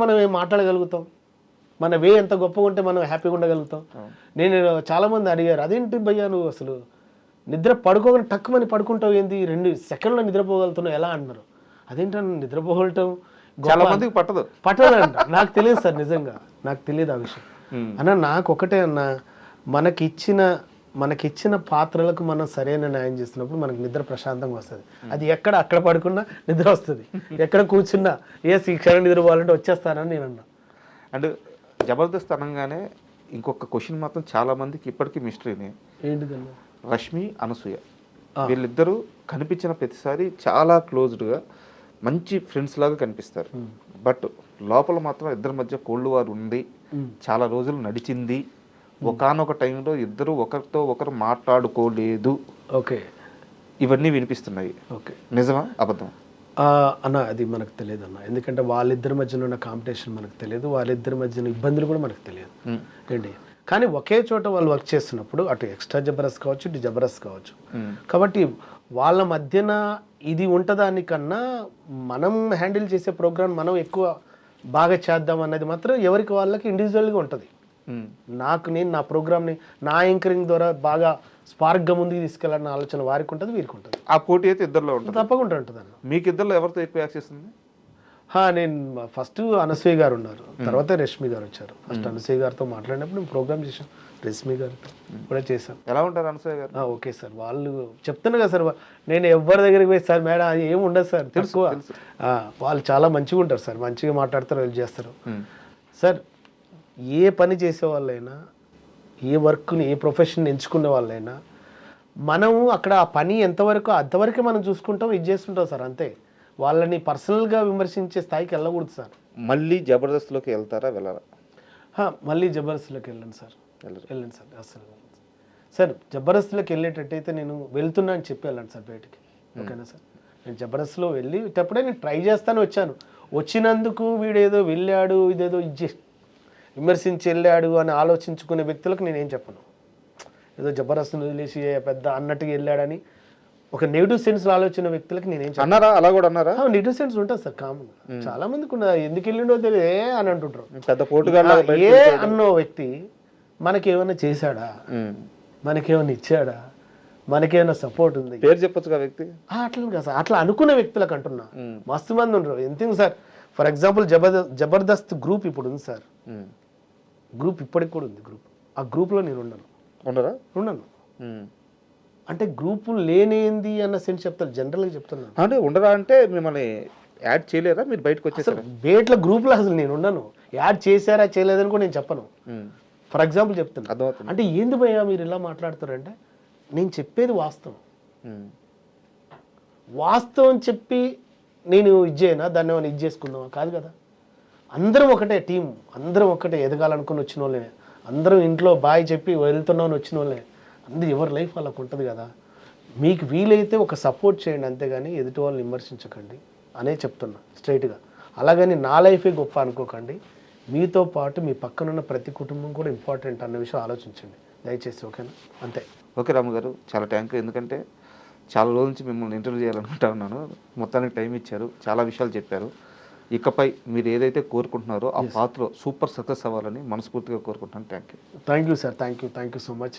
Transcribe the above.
మనం ఏం మాట్లాడగలుగుతాం, మన వే ఎంత గొప్పగా ఉంటే మనం హ్యాపీగా ఉండగలుగుతాం. నేను చాలామంది అడిగారు, అదేంటి భయ్యా నువ్వు అసలు నిద్ర పడుకోగానే టక్కుమని పడుకుంటావు ఏంది, 2 సెకండ్లో నిద్రపోగలుగుతున్నావు ఎలా అంటున్నారు. అదేంటన్నా నిద్రపోగలటం చాలా మందికి పట్టదంట. నాకు తెలియదు సార్, నిజంగా నాకు తెలియదు ఆ విషయం అన్న. నాకు ఒకటే అన్న, మనకిచ్చిన పాత్రలకు మనం సరైన న్యాయం చేస్తున్నప్పుడు మనకు నిద్ర ప్రశాంతంగా వస్తుంది. అది అక్కడ పడుకున్నా నిద్ర వస్తుంది, ఎక్కడ కూర్చున్నా ఈ క్షణం నిద్రపోవాలంటే వచ్చేస్తానని నేను అన్నా. అండ్ జబర్దస్త్ అనగానే ఇంకొక క్వశ్చన్ మాత్రం చాలా మందికి ఇప్పటికీ మిస్టరీనే. ఏంటిదన్నా? రష్మి, అనసూయ వీళ్ళిద్దరూ కనిపించిన ప్రతిసారి చాలా క్లోజ్డ్గా మంచి ఫ్రెండ్స్ లాగా కనిపిస్తారు. బట్ లోపల మాత్రం ఇద్దరి మధ్య కోల్డ్ వార్ ఉంది, చాలా రోజులు నడిచింది. ఒకానొక టైంలో ఇద్దరు ఒకరితో ఒకరు మాట్లాడుకోలేదు. ఓకే, ఇవన్నీ వినిపిస్తున్నాయి. ఓకే, నిజమా అబద్ధం అన్న? అది మనకు తెలియదు అన్న, ఎందుకంటే వాళ్ళిద్దరి మధ్యలో ఉన్న కాంపిటీషన్ మనకు తెలియదు, వాళ్ళిద్దరి మధ్యన ఇబ్బందులు కూడా మనకు తెలియదు ఏంటి. కానీ ఒకే చోట వాళ్ళు వర్క్ చేస్తున్నప్పుడు అటు ఎక్స్ట్రా జబర్దస్త్ కావచ్చు, ఇటు జబర్దస్త్ కావచ్చు, కాబట్టి వాళ్ళ మధ్యన ఇది ఉంటుందానికన్నా మనం హ్యాండిల్ చేసే ప్రోగ్రామ్ మనం ఎక్కువ బాగా చేద్దాం అన్నది మాత్రం ఎవరికి వాళ్ళకి ఇండివిజువల్గా ఉంటుంది. నేను నా ప్రోగ్రామ్ని నా యాంకరింగ్ ద్వారా బాగా స్పార్క్గా ముందుకు తీసుకెళ్ళాలన్న ఆలోచన వారికి ఉంటుంది, వీరికి ఉంటుంది. ఆ పోటీ అయితే ఇద్దరిలో ఉంటుంది, తప్పకుండా ఉంటుంది అన్న. మీకు ఇద్దరిలో ఎవరితో ఎక్కువ యాక్సెస్ ఉంది? నేను ఫస్ట్ అనసూయ గారు ఉన్నారు, తర్వాత రష్మి గారు వచ్చారు. ఫస్ట్ అనసూయ గారితో మాట్లాడినప్పుడు నేను ప్రోగ్రామ్ చేశాను, రష్మి గారితో కూడా చేశాను. ఎలా ఉంటారు అనసూయ గారు? ఓకే సార్, వాళ్ళు చెప్తున్నా కదా సార్, నేను ఎవరి దగ్గరికి పోయి సార్ మేడం అది ఏమి ఉండదు సార్, తెలుసు. వాళ్ళు చాలా మంచిగా ఉంటారు సార్, మంచిగా మాట్లాడతారు, వాళ్ళు చేస్తారు సార్. ఏ పని చేసే వాళ్ళైనా, ఏ వర్క్ని, ఏ ప్రొఫెషన్ ఎంచుకునే వాళ్ళైనా మనము అక్కడ ఆ పని ఎంతవరకు అంతవరకే మనం చూసుకుంటాం, ఇది చేస్తుంటాం సార్, అంతే. వాళ్ళని పర్సనల్గా విమర్శించే స్థాయికి వెళ్ళకూడదు సార్. మళ్ళీ జబర్దస్త్లోకి వెళ్తారా, వెళ్ళారా? మళ్ళీ జబర్దస్త్లోకి వెళ్ళండి సార్, వెళ్ళండి సార్. అసలు సార్ జబర్దస్త్లోకి వెళ్ళేటట్టయితే నేను వెళ్తున్నా అని చెప్పి వెళ్ళండి సార్ బయటికి, ఓకేనా సార్? నేను జబర్దస్త్లో వెళ్ళేటప్పుడే నేను ట్రై చేస్తాను వచ్చాను. వచ్చినందుకు వీడేదో వెళ్ళాడు, ఇదేదో విమర్శించి వెళ్ళాడు అని ఆలోచించుకునే వ్యక్తులకు నేనేం చెప్పను. ఏదో జబర్దస్త్ని వదిలేసి పెద్ద అన్నట్టుగా వెళ్ళాడని ఒక నెగిటివ్ సెన్స్ ఆలోచన వ్యక్తులకి నేనేం అన్నారా? అలా కూడా అన్నారా? నెగిటివ్ సెన్స్ ఉంటుంది సార్, కామన్. చాలా మందికి ఉన్నది, ఎందుకు వెళ్ళిండో తెలియదు అని అంటుంటారు. పెద్ద పోటుగా అన్నో వ్యక్తి మనకేమైనా చేశాడా, మనకేమైనా ఇచ్చాడా, మనకేమైనా సపోర్ట్ ఉంది, పేరు చెప్పొచ్చు వ్యక్తి అట్లా కదా సార్. అట్లా అనుకునే వ్యక్తులకు అంటున్నా, మస్తు మంది ఉండరు. ఎందుకు sir, for example Jabardasth group ఇప్పుడు ఉంది సార్, గ్రూప్ ఇప్పటికి కూడా ఉంది గ్రూప్. ఆ గ్రూప్లో నేను ఉన్నాను. అంటే గ్రూపు లేనేంది అన్న సెన్స్ చెప్తారు, జనరల్గా చెప్తున్నాను. అంటే ఉండరా అంటే మిమ్మల్ని యాడ్ చేయలేరా, మీరు బయటకు వచ్చేసారు? బేట్ల గ్రూప్లో అసలు నేను ఉన్నాను, యాడ్ చేశారా చేయలేదని కూడా నేను చెప్పను. ఫర్ ఎగ్జాంపుల్ చెప్తాను. అంటే ఏంది భయ్యా మీరు ఇలా మాట్లాడుతారంటే, నేను చెప్పేది వాస్తవం చెప్పి నేను ఇది చేయనా, దాన్ని ఏమైనా ఇది చేసుకుందామా? కాదు కదా. అందరం ఒకటే టీం, అందరం ఒకటే ఎదగాలనుకుని వచ్చిన వాళ్ళే, అందరం ఇంట్లో బాయ్ చెప్పి వెళ్తున్నామని వచ్చిన వాళ్ళే. అందరూ ఎవరి లైఫ్ వాళ్ళకు ఉంటుంది కదా. మీకు వీలైతే ఒక సపోర్ట్ చేయండి, అంతేగాని ఎదుటి వాళ్ళని విమర్శించకండి అనే చెప్తున్నా స్ట్రైట్గా. అలాగని నా లైఫే గొప్ప అనుకోకండి, మీతో పాటు మీ పక్కనున్న ప్రతి కుటుంబం కూడా ఇంపార్టెంట్ అన్న విషయం ఆలోచించండి దయచేసి, ఓకేనా? అంతే. ఓకే రాము గారు, చాలా థ్యాంక్ యూ. ఎందుకంటే చాలా రోజుల నుంచి మిమ్మల్ని ఇంటర్వ్యూ చేయాలనుకుంటా ఉన్నాను, మొత్తానికి టైం ఇచ్చారు, చాలా విషయాలు చెప్పారు. ఇకపై మీరు ఏదైతే కోరుకుంటున్నారో ఆ పాత్ర సూపర్ సక్సెస్ అవ్వాలని మనస్ఫూర్తిగా కోరుకుంటున్నాను. Thank you sir, thank you so much.